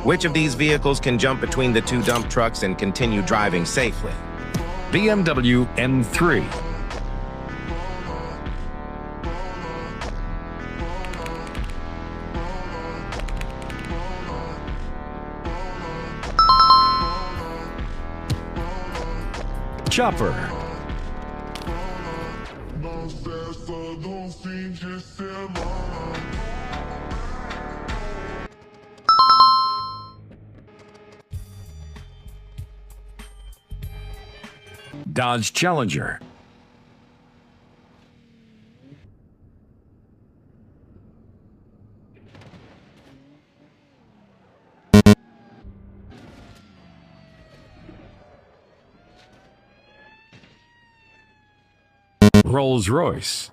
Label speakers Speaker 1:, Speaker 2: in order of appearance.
Speaker 1: Which of these vehicles can jump between the two dump trucks and continue driving safely?
Speaker 2: BMW M3. Chopper. Dodge Challenger. Rolls-Royce.